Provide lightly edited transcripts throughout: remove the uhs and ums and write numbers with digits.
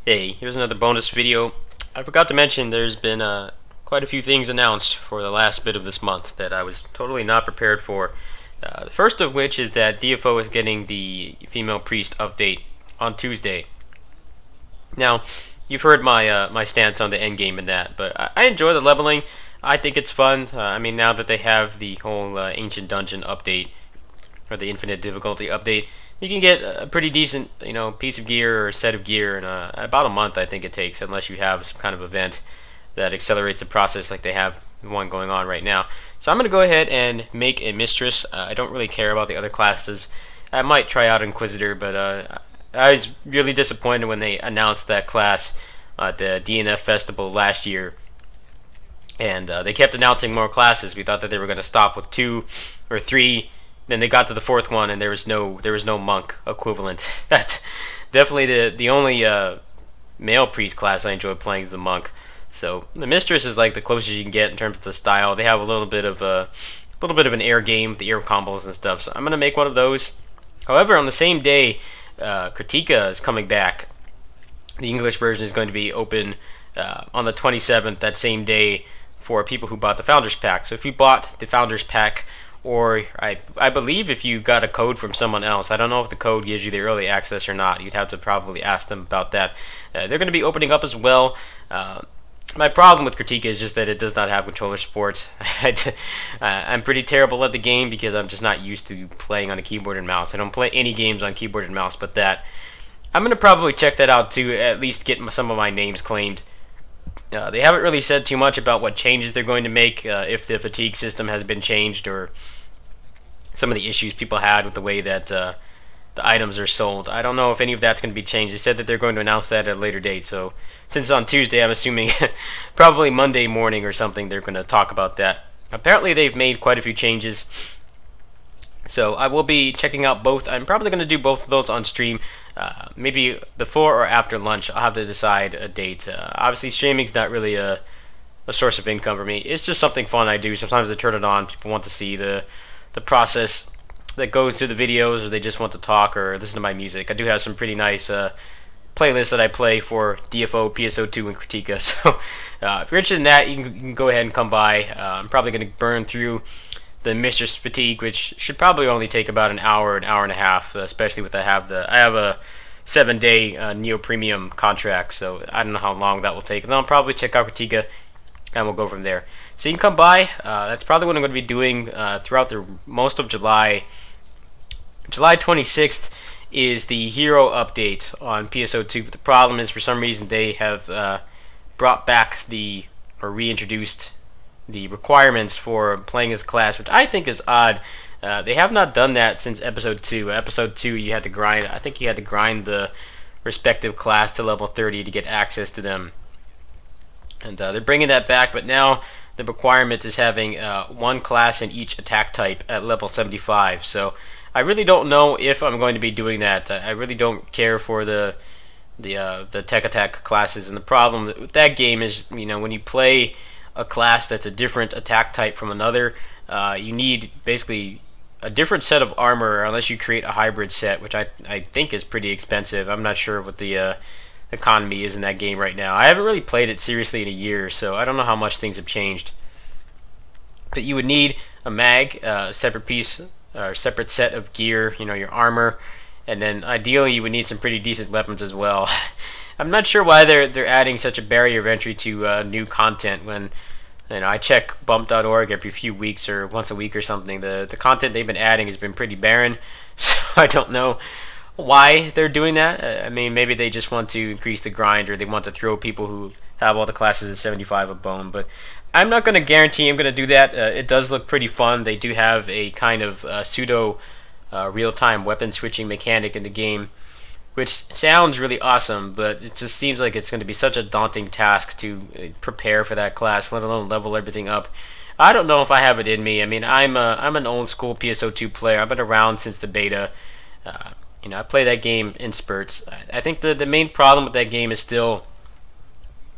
Hey, here's another bonus video. I forgot to mention there's been quite a few things announced for the last bit of this month that I was totally not prepared for. The first of which is that DFO is getting the female priest update on Tuesday. Now, you've heard my stance on the endgame and that, but I enjoy the leveling. I think it's fun. I mean, now that they have the whole Ancient Dungeon update, or the Infinite Difficulty update, you can get a pretty decent, piece of gear or set of gear in about a month. I think it takes, unless you have some kind of event that accelerates the process, like they have one going on right now. So I'm going to go ahead and make a mistress. I don't really care about the other classes. I might try out Inquisitor, but I was really disappointed when they announced that class at the DNF festival last year, and they kept announcing more classes. We thought that they were going to stop with 2 or 3. Then they got to the 4th one, and there was no monk equivalent. That's definitely the only male priest class I enjoy playing is the monk. So the mistress is like the closest you can get in terms of the style. They have a little bit of an air game, the air combos and stuff. So I'm gonna make one of those. However, on the same day, Kritika is coming back. The English version is going to be open on the 27th, that same day, for people who bought the Founders Pack. So if you bought the Founders Pack, or I believe if you got a code from someone else, I don't know if the code gives you the early access or not. You'd have to probably ask them about that. They're going to be opening up as well. My problem with Kritika is just that it does not have controller support. I'm pretty terrible at the game because I'm just not used to playing on a keyboard and mouse. I don't play any games on keyboard and mouse but that. I'm going to probably check that out to at least get some of my names claimed. They haven't really said too much about what changes they're going to make, if the fatigue system has been changed, or some of the issues people had with the way that the items are sold. I don't know if any of that's going to be changed. They said that they're going to announce that at a later date, so since it's on Tuesday, I'm assuming probably Monday morning or something they're going to talk about that. Apparently they've made quite a few changes, so I will be checking out both. I'm probably going to do both of those on stream. Maybe before or after lunch. I'll have to decide a date. Obviously, streaming's not really a source of income for me. It's just something fun I do. Sometimes I turn it on. People want to see the process that goes through the videos, or they just want to talk or listen to my music. I do have some pretty nice playlists that I play for DFO, PSO2, and Kritika. So if you're interested in that, you can go ahead and come by. I'm probably going to burn through the Mistress Fatigue, which should probably only take about an hour and a half, especially with I have a 7-day Neo Premium contract, so I don't know how long that will take. And then I'll probably check out Kritika, and we'll go from there. So you can come by. That's probably what I'm going to be doing throughout the most of July. July 26th is the hero update on PSO2. But the problem is, for some reason, they have brought back or reintroduced the requirements for playing as a class, which I think is odd. They have not done that since episode 2. Episode 2, you had to grind. I think you had to grind the respective class to level 30 to get access to them, and they're bringing that back. But now the requirement is having one class in each attack type at level 75. So I really don't know if I'm going to be doing that. I really don't care for the tech attack classes, and the problem with that game is, when you play a class that's a different attack type from another, you need basically a different set of armor, unless you create a hybrid set, which I think is pretty expensive. I'm not sure what the economy is in that game right now. I haven't really played it seriously in a year, so I don't know how much things have changed. But you would need a mag, a separate piece, or separate set of gear, your armor, and then ideally you would need some pretty decent weapons as well. I'm not sure why they're adding such a barrier of entry to new content when I check bump.org every few weeks or once a week or something. The content they've been adding has been pretty barren, so I don't know why they're doing that. I mean, maybe they just want to increase the grind, or they want to throw people who have all the classes at 75 a bone, but I'm not going to guarantee I'm going to do that. It does look pretty fun. They do have a kind of pseudo real-time weapon switching mechanic in the game, which sounds really awesome, but it just seems like it's going to be such a daunting task to prepare for that class, let alone level everything up. I don't know if I have it in me. I mean, I'm an old school PSO2 player. I've been around since the beta. I play that game in spurts. I think the main problem with that game is still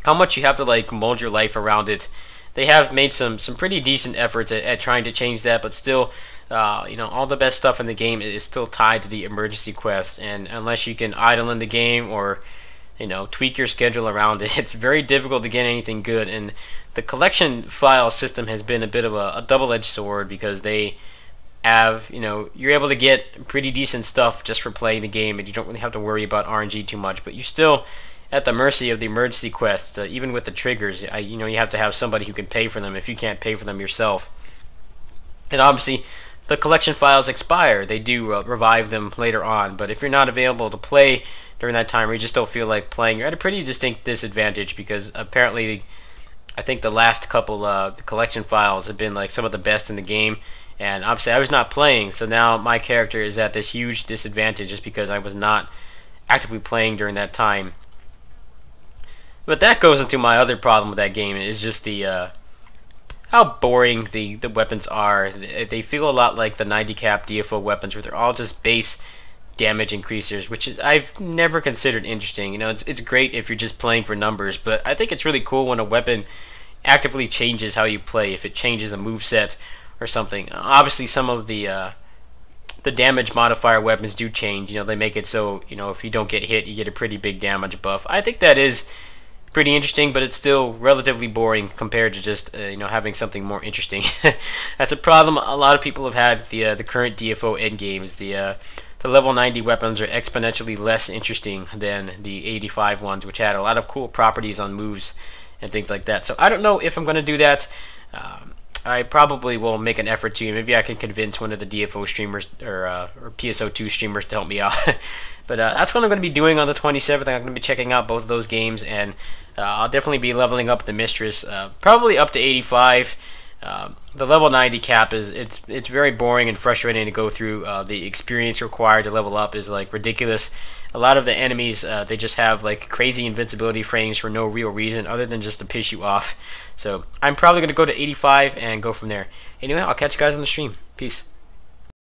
how much you have to mold your life around it. They have made some pretty decent efforts at trying to change that, but still, all the best stuff in the game is still tied to the emergency quests, and unless you can idle in the game or tweak your schedule around it. It's very difficult to get anything good, and the collection file system has been a bit of a double-edged sword, because they have, you're able to get pretty decent stuff just for playing the game, and you don't really have to worry about RNG too much, but you're still at the mercy of the emergency quests. Even with the triggers, you have to have somebody who can pay for them if you can't pay for them yourself. And obviously, the collection files expire. They do revive them later on, but if you're not available to play during that time, or you just don't feel like playing, you're at a pretty distinct disadvantage, because apparently, I think the last couple the collection files have been like some of the best in the game, and obviously I was not playing, so now my character is at this huge disadvantage just because I was not actively playing during that time. But that goes into my other problem with that game, is just the how boring the weapons are. They feel a lot like the 90 cap DFO weapons, where they're all just base damage increasers, which is I've never considered interesting. It's great if you're just playing for numbers, but I think it's really cool when a weapon actively changes how you play, if it changes a moveset or something. Obviously, some of the damage modifier weapons do change. They make it so if you don't get hit, you get a pretty big damage buff. I think that is pretty interesting, but it's still relatively boring compared to just having something more interesting. That's a problem a lot of people have had with the current DFO endgames. The level 90 weapons are exponentially less interesting than the 85 ones, which had a lot of cool properties on moves and things like that. So I don't know if I'm going to do that. I probably will make an effort to. Maybe I can convince one of the DFO streamers or PSO2 streamers to help me out. But that's what I'm going to be doing on the 27th. I'm going to be checking out both of those games, and I'll definitely be leveling up the Mistress, probably up to 85. The level 90 cap it's very boring and frustrating to go through. The experience required to level up is like ridiculous. A lot of the enemies, they just have like crazy invincibility frames for no real reason other than just to piss you off. So I'm probably going to go to 85 and go from there. Anyway, I'll catch you guys on the stream. Peace.